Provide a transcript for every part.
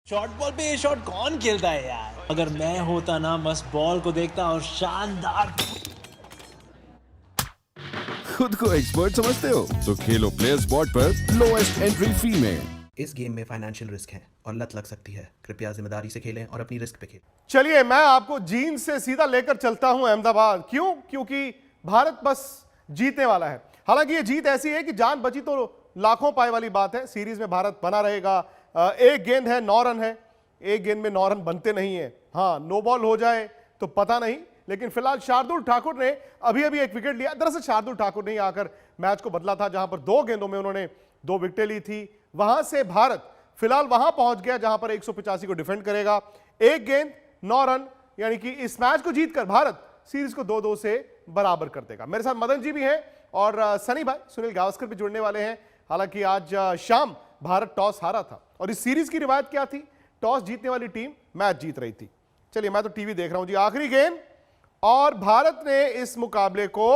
Short ball पे ये shot कौन खेलता है यार। अगर मैं होता ना बस बॉल को देखता और शानदार। खुद को एक्सपर्ट समझते हो तो खेलो प्लेयर स्पॉट पर लोएस्ट एंट्री फी में। इस गेम में फाइनेंशियल रिस्क है और लत लग सकती है। कृपया जिम्मेदारी से खेलें और अपनी रिस्क पे खेलें। चलिए मैं आपको जींद से सीधा लेकर चलता हूं अहमदाबाद। क्यों? क्योंकि भारत बस जीतने वाला है। हालांकि ये जीत ऐसी है कि जान बची तो लाखों पाए वाली बात है। सीरीज में भारत बना रहेगा। एक गेंद है 9 रन है। एक गेंद में 9 रन बनते नहीं है। हाँ, नो बॉल हो जाए तो पता नहीं, लेकिन फिलहाल शार्दुल ठाकुर ने अभी एक विकेट लिया। दरअसल शार्दुल ठाकुर ने आकर मैच को बदला था, जहां पर 2 गेंदों में उन्होंने 2 विकेटें ली थी। वहां से भारत फिलहाल वहां पहुंच गया जहां पर 185 को डिफेंड करेगा। एक गेंद 9 रन, यानी कि इस मैच को जीतकर भारत सीरीज को 2-2 से बराबर कर देगा। मेरे साथ मदन जी भी हैं और सनी भाई सुनील गावस्कर भी जुड़ने वाले हैं। हालांकि आज शाम भारत टॉस हारा था और इस सीरीज की रिवायत क्या थी? टॉस जीतने वाली टीम मैच जीत रही थी। चलिए मैं तो टीवी देख रहा हूं जी। आखिरी गेंद और भारत ने इस मुकाबले को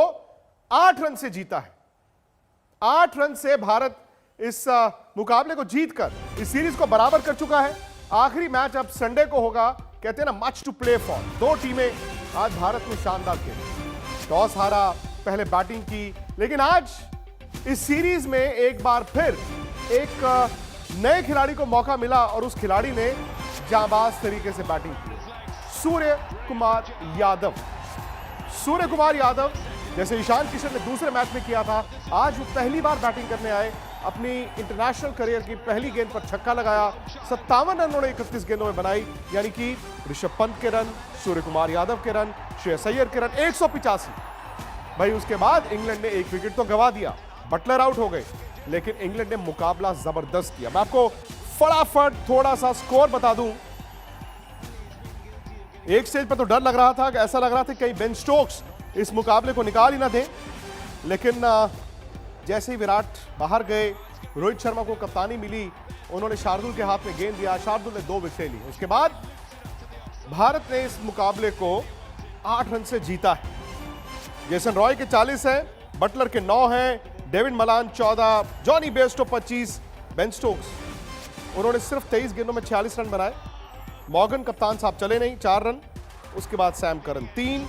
8 रन से जीता है। 8 रन से भारत इस मुकाबले को जीतकर इस सीरीज को बराबर कर चुका है। आखिरी मैच अब संडे को होगा। कहते हैं ना, मच टू प्ले फॉर। 2 टीमें आज भारत ने शानदार खेली। टॉस हारा, पहले बैटिंग की, लेकिन आज इस सीरीज में एक बार फिर एक नए खिलाड़ी को मौका मिला और उस खिलाड़ी ने जाबाज तरीके से बैटिंग की। सूर्य कुमार यादव। सूर्य कुमार यादव जैसे ईशान किशन ने दूसरे मैच में किया था, आज वो पहली बार बैटिंग करने आए। अपनी इंटरनेशनल करियर की पहली गेंद पर छक्का लगाया। 57 रन उन्होंने 31 गेंदों में बनाई, यानी कि ऋषभ पंत के रन, सूर्य कुमार यादव के रन, श्रेयस अय्यर के रन 185। भाई उसके बाद इंग्लैंड ने 1 विकेट तो गंवा दिया, बटलर आउट हो गए, लेकिन इंग्लैंड ने मुकाबला जबरदस्त किया। मैं आपको फटाफट थोड़ा सा स्कोर बता दूं। एक स्टेज पर तो डर लग रहा था, ऐसा लग रहा था कहीं बेन स्टोक्स इस मुकाबले को निकाल ही ना दे, लेकिन जैसे ही विराट बाहर गए, रोहित शर्मा को कप्तानी मिली, उन्होंने शार्दुल के हाथ में गेंद दिया, शार्दुल ने 2 विकेटें ली। उसके बाद भारत ने इस मुकाबले को 8 रन से जीता है। जेसन रॉय के 40 हैं, बटलर के 9 हैं, David Malan 14, Jonny Bairstow 25, Ben Stokes उन्होंने सिर्फ 23 गेंदों में 46 रन बनाए। मॉर्गन कप्तान साहब चले नहीं, 4 रन। उसके बाद सैम करन 3,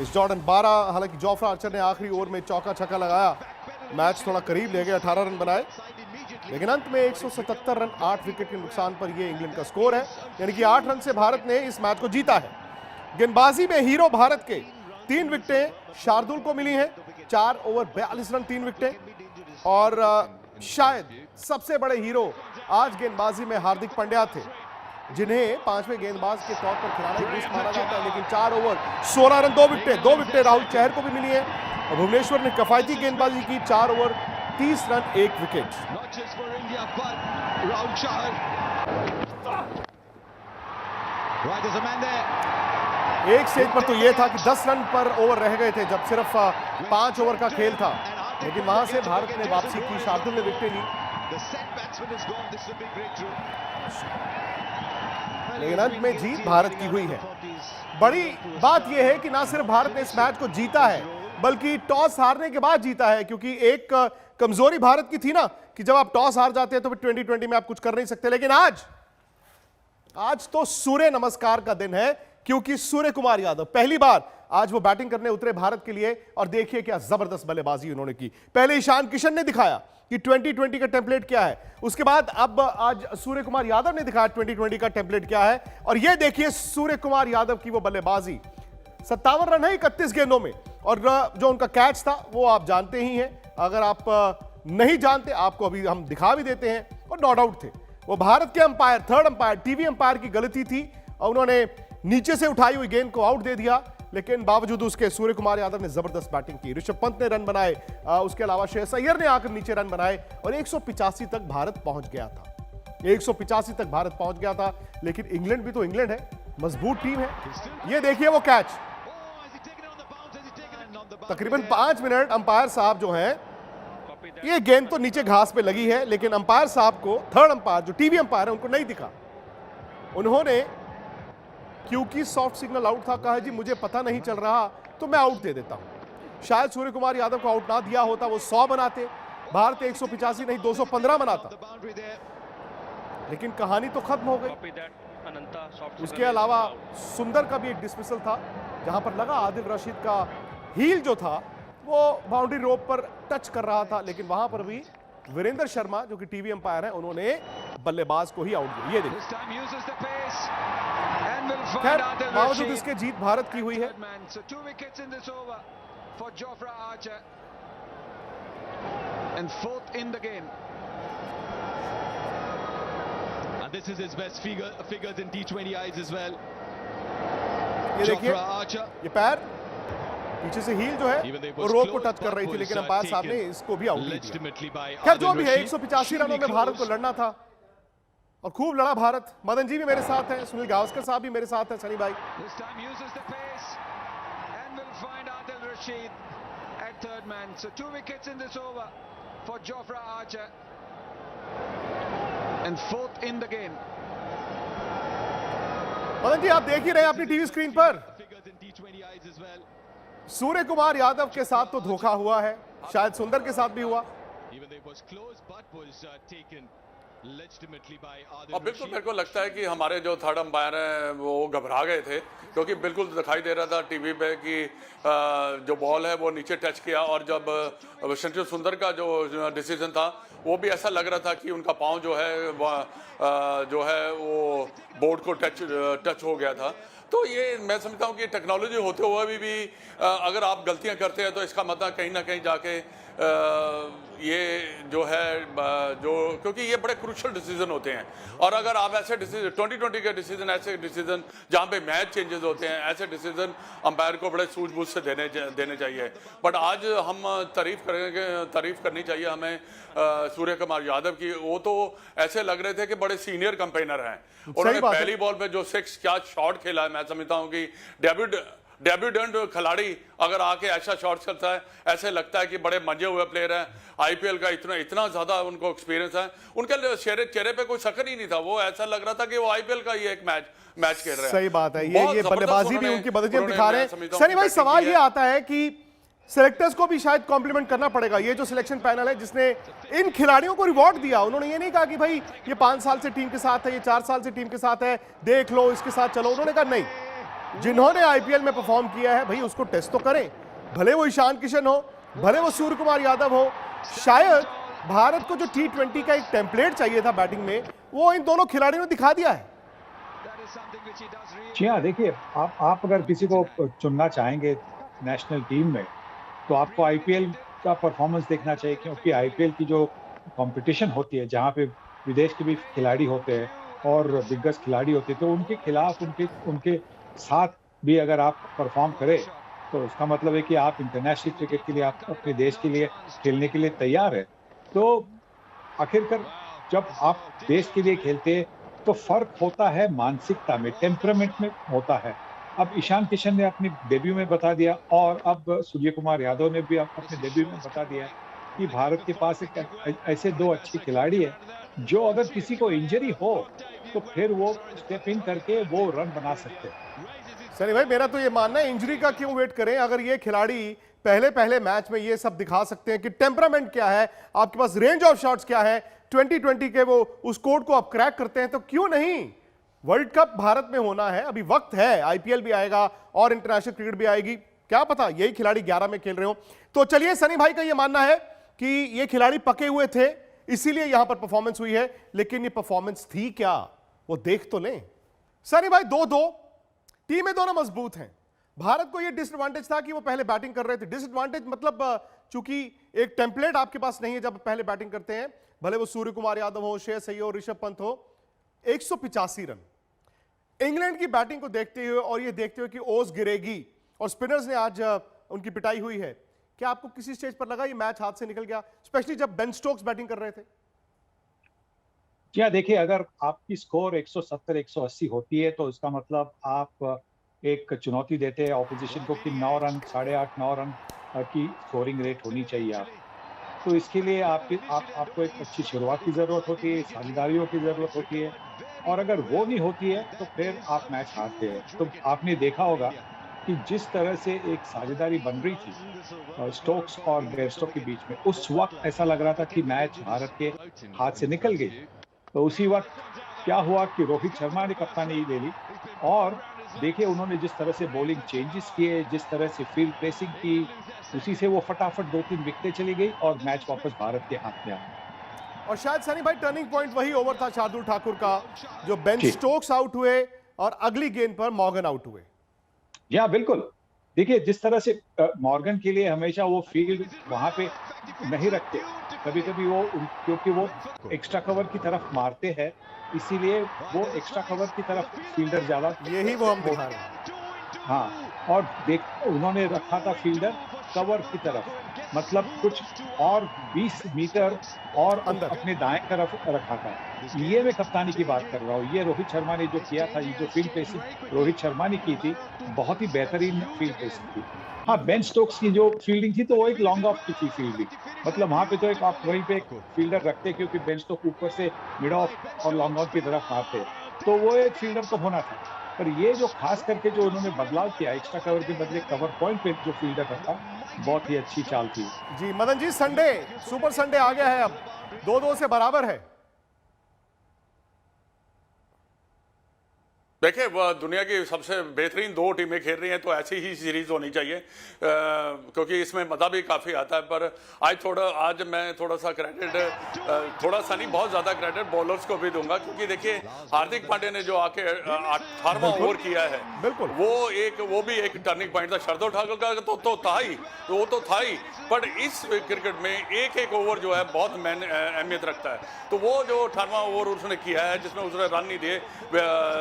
इस जॉर्डन 12। हालांकि जोफ्रा आर्चर ने आखिरी ओवर में चौका छक्का लगाया, मैच थोड़ा करीब ले गए, 18 रन बनाए, लेकिन अंत में 177 रन 8 विकेट के नुकसान पर यह इंग्लैंड का स्कोर है। यानी कि 8 रन से भारत ने इस मैच को जीता है। गेंदबाजी में हीरो भारत के 3 विकेटें शार्दुल को मिली हैं। 4 ओवर 42 रन 3 विकेटें। और शायद सबसे बड़े हीरो आज गेंदबाजी में हार्दिक पांड्या थे, जिन्हें 5वें गेंदबाज के तौर पर खिलाना ही बेस्ट माना जाता है। लेकिन 4 ओवर 16 रन 2 विकेटें राहुल चहर को भी मिली है। और भुवनेश्वर ने किफायती गेंदबाजी की, 4 ओवर 30 रन 1 विकेट। एक स्टेज पर तो यह था कि 10 रन पर ओवर रह गए थे जब सिर्फ 5 ओवर का खेल था, लेकिन वहां से भारत ने वापसी की, शार्दुल ने विकेट ली, लेकिन अंत में जीत भारत की हुई है। बड़ी बात यह है कि ना सिर्फ भारत ने इस मैच को जीता है, बल्कि टॉस हारने के बाद जीता है। क्योंकि एक कमजोरी भारत की थी ना कि जब आप टॉस हार जाते हैं तो फिर 2020 में आप कुछ कर नहीं सकते। लेकिन आज तो सूर्य नमस्कार का दिन है, क्योंकि सूर्य कुमार यादव पहली बार आज वो बैटिंग करने उतरे भारत के लिए। और देखिए क्या जबरदस्त बल्लेबाजी उन्होंने की। पहले ईशान किशन ने दिखाया कि 2020 का टेम्पलेट क्या है, उसके बाद अब आज सूर्य कुमार यादव ने दिखाया 2020 का टेम्पलेट क्या है। और ये देखिए सूर्य कुमार यादव की वो बल्लेबाजी। 57 रन है 31 गेंदों में, और जो उनका कैच था वो आप जानते ही हैं। अगर आप नहीं जानते, आपको अभी हम दिखा भी देते हैं। और नॉट आउट थे वो भारत के umpire, third umpire, TV umpire की गलती थी, और उन्होंने नीचे से उठाई हुई गेंद को आउट दे दिया। लेकिन बावजूद उसके सूर्य कुमार यादव ने जबरदस्त बैटिंग की। ऋषभ पंत ने रन बनाए, उसके अलावा श्रेयस अय्यर ने आकर नीचे रन बनाए, और 185 तक भारत पहुंच गया था। 185 तक भारत पहुंच गया था। लेकिन इंग्लैंड भी तो इंग्लैंड है, मजबूत टीम है। ये देखिए वो कैच, तकरीबन 5 मिनट अंपायर साहब जो हैं, ये गेंद तो नीचे घास पे लगी है, लेकिन अंपायर साहब को, थर्ड अंपायर जो टीवी अंपायर है, उनको नहीं दिखा। उन्होंने, क्योंकि सॉफ्ट सिग्नल आउट था, कहा जी मुझे पता नहीं चल रहा तो मैं आउट दे देता हूं। शायद सूर्य कुमार यादव को आउट ना दिया होता, वो 100 बनाते, भारत 185 नहीं 215 बनाता। लेकिन कहानी तो खत्म हो गई। उसके अलावा सुंदर का भी एक डिसमिसल था, जहां पर लगा आदिल रशीद का हील जो था वो बाउंड्री रोप पर टच कर रहा था, लेकिन वहां पर भी वीरेंद्र शर्मा जो कि टीवी अंपायर हैं, उन्होंने बल्लेबाज को ही आउट किया। ये देखिए, खैर बावजूद इसके जीत भारत की हुई है। And fourth in the game. And this is his best figures in T20Is as well. ये देखिए, Jofra Archer. ये पैर पीछे से हील जो है वो रोप को टच कर रही थी, लेकिन अंपायर साहब ने इसको भी आउट किया। खैर जो भी है, 185 रनों में भारत को लड़ना था और खूब लड़ा भारत। मदन जी भी मेरे साथ हैं, सुनील गावस्कर साहब भी मेरे साथ हैं, सनी भाई। This time uses the pace and will find Adil Rashid at third man. So 2 wickets in this over for Jofra Archer and fourth in the game. Madan ji आप देख ही रहे हैं अपनी टीवी स्क्रीन पर, Figures in T20Is as well. Surya Kumar Yadav के साथ तो धोखा हुआ है, शायद सुंदर के साथ भी हुआ। Even though it was close, but was taken legitimately by Adil और बिल्कुल Rashid. मेरे को लगता है कि हमारे जो थर्ड अंपायर हैं वो घबरा गए थे, क्योंकि बिल्कुल दिखाई दे रहा था टीवी पे कि जो बॉल है वो नीचे टच किया, और जब संजू सुंदर का जो डिसीजन था वो भी ऐसा लग रहा था कि उनका पाँव जो है वो बोर्ड को टच हो गया था। तो ये मैं समझता हूँ कि टेक्नोलॉजी होते हुए भी अगर आप गलतियाँ करते हैं तो इसका मतलब कहीं ना कहीं जाके ये जो है क्योंकि ये बड़े क्रूशल डिसीजन होते हैं, और अगर आप ऐसे डिसीजन 2020 के डिसीजन, ऐसे डिसीजन जहाँ पे मैच चेंजेस होते हैं, ऐसे डिसीजन अंपायर को बड़े सूझबूझ से देने चाहिए। बट आज हम तारीफ करनी चाहिए हमें सूर्य कुमार यादव की। वो तो ऐसे लग रहे थे कि बड़े सीनियर कंपेनर हैं। उन्होंने पहली बॉल पे जो 6 क्या शॉट खेला है, मैं समझता हूँ कि डेब्यूटेंट खिलाड़ी अगर आके ऐसा शॉट करता है, ऐसे लगता है कि बड़े मजे हुए प्लेयर हैं। आईपीएल का इतना ज्यादा उनको एक्सपीरियंस है, उनके चेहरे पे कोई शक ही नहीं था। वो ऐसा लग रहा था कि वो आईपीएल का ही एक मैच खेल रहे हैं। सही बात है, ये बल्लेबाजी भी उनकी बदजी हम दिखा रहे हैं। सनी भाई सवाल ये आता है कि सिलेक्टर्स को भी शायद कॉम्प्लीमेंट करना पड़ेगा। ये जो सिलेक्शन पैनल है जिसने इन खिलाड़ियों को रिवॉर्ड दिया, उन्होंने ये नहीं कहा कि भाई ये 5 साल से टीम के साथ है, ये 4 साल से टीम के साथ है, देख लो इसके साथ चलो। उन्होंने कहा नहीं, जिन्होंने आईपीएल में परफॉर्म किया है भाई उसको टेस्ट तो करें, भले वो ईशान किशन हो, भले वो सूर्य कुमार यादव हो। शायद भारत को जो T20 का एक टेम्पलेट चाहिए था बैटिंग में, वो इन दोनों खिलाड़ियों ने दिखा दिया है। जी हाँ, देखिए आप अगर किसी को चुनना चाहेंगे नेशनल टीम में तो आपको आईपीएल का परफॉर्मेंस देखना चाहिए, क्योंकि आईपीएल की जो कंपटीशन होती है जहाँ पे विदेश के भी खिलाड़ी होते हैं और दिग्गज खिलाड़ी होते हैं, तो उनके खिलाफ उनके साथ भी अगर आप परफॉर्म करें तो उसका मतलब है कि आप इंटरनेशनल क्रिकेट के लिए, आप अपने देश के लिए खेलने के लिए तैयार है। तो आखिरकार जब आप देश के लिए खेलते हैं तो फर्क होता है मानसिकता में, टेम्परामेंट में होता है। अब ईशान किशन ने अपने डेब्यू में बता दिया, और अब सूर्य कुमार यादव ने भी अपने डेब्यू में बता दिया कि भारत के पास ऐसे 2 अच्छे खिलाड़ी हैं जो अगर किसी को इंजरी हो तो फिर वो स्टेप इन करके वो रन बना सकते हैं। सनी भाई मेरा तो ये मानना है, इंजरी का क्यों वेट करें? अगर ये खिलाड़ी पहले मैच में ये सब दिखा सकते हैं कि टेम्परामेंट क्या है, आपके पास रेंज ऑफ शॉट्स क्या है, 2020 के वो उस कोड को आप क्रैक करते हैं, तो क्यों नहीं? वर्ल्ड कप भारत में होना है, अभी वक्त है, आईपीएल भी आएगा और इंटरनेशनल क्रिकेट भी आएगी, क्या पता यही खिलाड़ी 11 में खेल रहे हो। तो चलिए, सनी भाई का ये मानना है कि ये खिलाड़ी पके हुए थे इसीलिए यहां पर परफॉर्मेंस हुई है, लेकिन ये परफॉर्मेंस थी क्या वो देख तो लें। सनी भाई 2-2 टीमें दोनों मजबूत हैं। भारत को ये डिसएडवांटेज था कि वो पहले बैटिंग कर रहे थे। डिसएडवांटेज मतलब चूंकि एक टेम्पलेट आपके पास नहीं है जब पहले बैटिंग करते हैं, भले वो सूर्य कुमार यादव हो, श्रेयस अय्यर हो, ऋषभ पंत हो। 185 रन इंग्लैंड की बैटिंग को देखते हुए और ये देखते हुए कि ओस गिरेगी और स्पिनर्स ने आज उनकी पिटाई हुई है, क्या आपको किसी स्टेज पर लगा ये मैच हाथ से निकल गया, स्पेशली जब बेन स्टोक्स बैटिंग कर रहे थे? जी हाँ, देखिए अगर आपकी स्कोर 170-180 होती है तो इसका मतलब आप एक चुनौती देते हैं ऑपोजिशन को कि 9 रन, 8.5-9 रन की स्कोरिंग रेट होनी चाहिए आप। तो इसके लिए आपको एक अच्छी शुरुआत की ज़रूरत होती है, साझेदारियों की ज़रूरत होती है, और अगर वो नहीं होती है तो फिर आप मैच हारते हैं। तो आपने देखा होगा कि जिस तरह से एक साझेदारी बन रही थी स्टोक्स और बेयरस्टो के बीच में, उस वक्त ऐसा लग रहा था कि मैच भारत के हाथ से निकल गई। तो उसी वक्त क्या हुआ कि रोहित शर्मा ने कप्तानी ले ली और देखिए उन्होंने जिस तरह से बॉलिंग चेंजेस किए, जिस तरह से फील्ड प्लेसिंग की, उसी से वो फटाफट 2-3 विकेटें चली गई और मैच वापस भारत के हाथ में आ गया। और शायद सनी भाई टर्निंग पॉइंट वही ओवर था शार्दुल ठाकुर का, जो बेन जी। स्टोक्स आउट हुए और अगली गेंद पर मॉर्गन आउट हुए। जी हाँ, बिल्कुल। देखिए जिस तरह से मॉर्गन के लिए हमेशा वो फील्ड वहां पे नहीं रखते, कभी कभी वो क्योंकि वो एक्स्ट्रा कवर की तरफ मारते हैं, इसीलिए वो एक्स्ट्रा कवर की तरफ फील्डर ज्यादा, यही वो हम दिखा रहे हैं। हाँ, और देख उन्होंने रखा था फील्डर कवर की तरफ, मतलब कुछ और 20 मीटर और अंदर। अपने दाएं तरफ रखा था। ये मैं कप्तानी की बात कर रहा हूँ। ये रोहित शर्मा ने जो किया था, ये जो फील्ड प्लेसिंग रोहित शर्मा ने की थी, बहुत ही बेहतरीन फील्ड प्लेसिंग थी। हाँ, बेन स्टोक्स की जो फील्डिंग थी तो वो एक लॉन्ग ऑफ की थी फील्डिंग, मतलब वहां पे तो एक आप वहीं पे एक फील्डर रखते क्योंकि बेन स्टोक्स ऊपर से मिड ऑफ और लॉन्ग ऑन की तरफ मारते, तो वो एक फील्डर तो होना था। पर ये जो खास करके जो उन्होंने बदलाव किया, एक्स्ट्रा कवर के बदले कवर पॉइंट पे जो फील्डर रखा, बहुत ही अच्छी चाल थी। जी Madan ji, Sunday super Sunday आ गया है, अब 2-2 से बराबर है। देखिए वह दुनिया की सबसे बेहतरीन 2 टीमें खेल रही हैं, तो ऐसी ही सीरीज होनी चाहिए क्योंकि इसमें मज़ा भी काफ़ी आता है। पर आज मैं थोड़ा सा क्रेडिट, थोड़ा सा नहीं बहुत ज़्यादा क्रेडिट बॉलर्स को भी दूंगा, क्योंकि देखिए हार्दिक पांड्या ने जो आके 18वां ओवर किया है, बिल्कुल वो भी एक टर्निंग पॉइंट था। शार्दुल ठाकुर का तो था ही, वो तो था ही, पर इस क्रिकेट में एक ओवर जो है बहुत अहमियत रखता है। तो वो जो 18वां ओवर उसने किया है, जिसमें उसने रन नहीं दिए,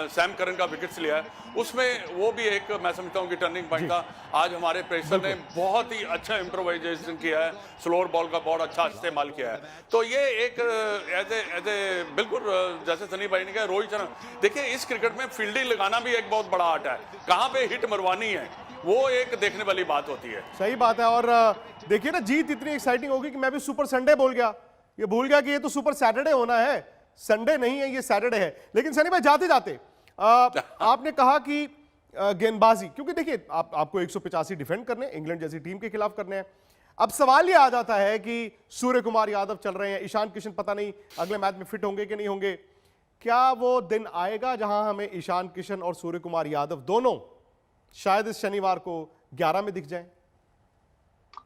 सैम करन का विकेट्स लिया है, उसमें वो भी एक मैं समझता हूँ कि टर्निंग पॉइंट था। आज हमारे पेसर ने बहुत ही अच्छा इम्प्रोवाइजेशन किया है, स्लोअर बॉल का बहुत अच्छा इस्तेमाल किया है। तो ये एक एज ए बिल्कुल जैसे सनी भाई ने कहा, रोहित शर्मा, देखिए इस क्रिकेट में फील्डिंग लगाना भी एक बहुत बड़ा आर्ट है, कहाँ पे हिट मरवानी है वो एक देखने वाली बात होती है। सही बात है। और देखिए ना, जीत इतनी एक्साइटिंग होगी कि मैं भी सुपर संडे बोल गया, ये भूल गया कि ये तो सुपर सैटरडे होना है, संडे नहीं है, ये सैटरडे है। लेकिन सनी भाई जाते जाते आपने कहा कि गेंदबाजी, क्योंकि देखिए आपको 185 डिफेंड करने, इंग्लैंड जैसी टीम के खिलाफ करने हैं। अब सवाल ये आ जाता है कि सूर्य कुमार यादव चल रहे हैं, ईशान किशन पता नहीं अगले मैच में फिट होंगे कि नहीं होंगे। क्या वो दिन आएगा जहां हमें ईशान किशन और सूर्य कुमार यादव दोनों शायद इस शनिवार को 11 में दिख जाएं?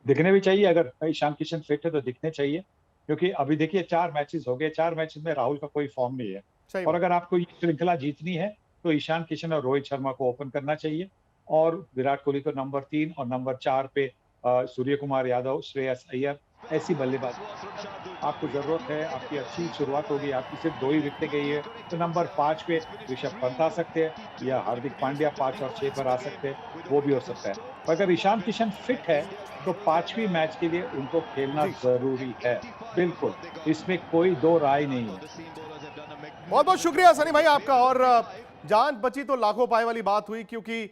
दिखने भी चाहिए, अगर ईशान किशन फिट है तो दिखने चाहिए, क्योंकि अभी देखिए 4 मैचेस हो गए, 4 मैचेस में राहुल का कोई फॉर्म नहीं है। और अगर आपको ये श्रृंखला जीतनी है तो ईशान किशन और रोहित शर्मा को ओपन करना चाहिए, और विराट कोहली को नंबर 3 और नंबर 4 पे सूर्य कुमार यादव, श्रेयस अय्यर, ऐसी बल्लेबाजी आपको जरूरत है। आपकी अच्छी शुरुआत होगी, आपकी सिर्फ 2 ही विकेटें गई है, तो नंबर 5 पे ऋषभ पंत आ सकते हैं या हार्दिक पांड्या 5 और 6 पर आ सकते हैं, वो भी हो सकता है। पर अगर ईशान किशन फिट है तो 5वीं मैच के लिए उनको खेलना जरूरी है, बिल्कुल, इसमें कोई 2 राय नहीं है। बहुत बहुत शुक्रिया सनी भाई आपका। और जान बची तो लाखों पाए वाली बात हुई, क्योंकि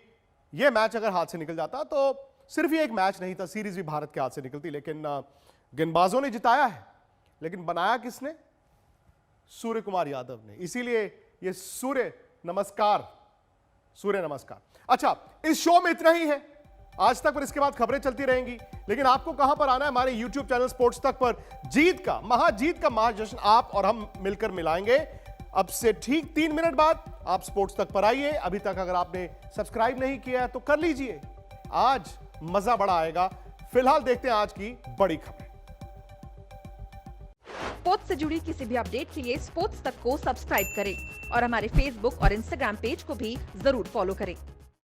ये मैच अगर हाथ से निकल जाता तो सिर्फ ये एक मैच नहीं था, सीरीज भी भारत के हाथ से निकलती। लेकिन गेंदबाजों ने जिताया है, लेकिन बनाया किसने? सूर्य कुमार यादव ने। इसीलिए ये सूर्य नमस्कार। अच्छा, इस शो में इतना ही है आज तक, पर इसके बाद खबरें चलती रहेंगी। लेकिन आपको कहां पर आना है? हमारे YouTube चैनल स्पोर्ट्स तक पर जीत का महाजश्न आप और हम मिलकर मिलाएंगे। अब से ठीक 3 मिनट बाद आप स्पोर्ट्स तक पर आइए। अभी तक अगर आपने सब्सक्राइब नहीं किया है तो कर लीजिए, आज मजा बड़ा आएगा। फिलहाल देखते हैं आज की बड़ी खबर। स्पोर्ट्स से जुड़ी किसी भी अपडेट के लिए स्पोर्ट्स तक को सब्सक्राइब करें और हमारे फेसबुक और इंस्टाग्राम पेज को भी जरूर फॉलो करें।